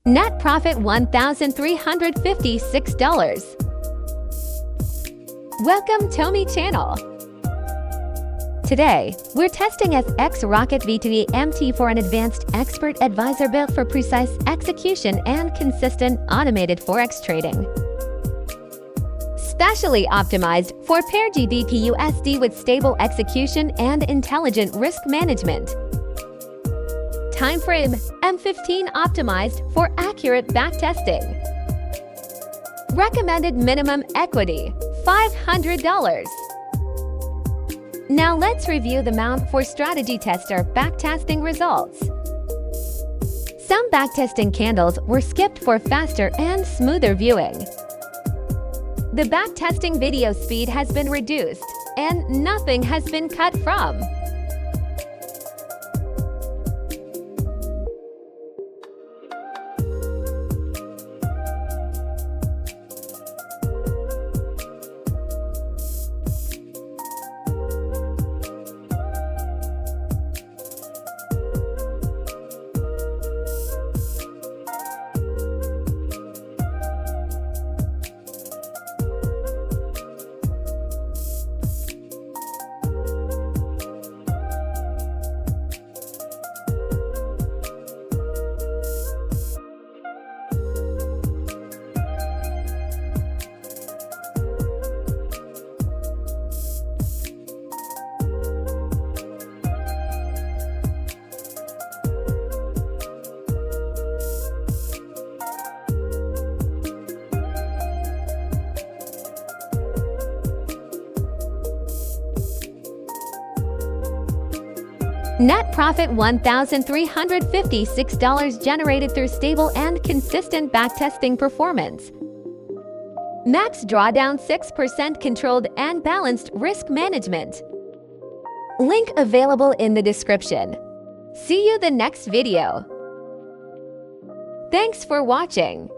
Net profit $1,356. Welcome to my channel. Today, we're testing FXRocket V2E MT4, an advanced expert advisor built for precise execution and consistent automated Forex trading. Specially optimized for pair XAUUSD with stable execution and intelligent risk management. Time frame M15 optimized for accurate backtesting. Recommended minimum equity $500. Now let's review the mount for strategy tester backtesting results. Some backtesting candles were skipped for faster and smoother viewing. The backtesting video speed has been reduced and nothing has been cut from. Net profit $1,356 generated through stable and consistent backtesting performance. Max drawdown 6% controlled and balanced risk management. Link available in the description. See you the next video. Thanks for watching.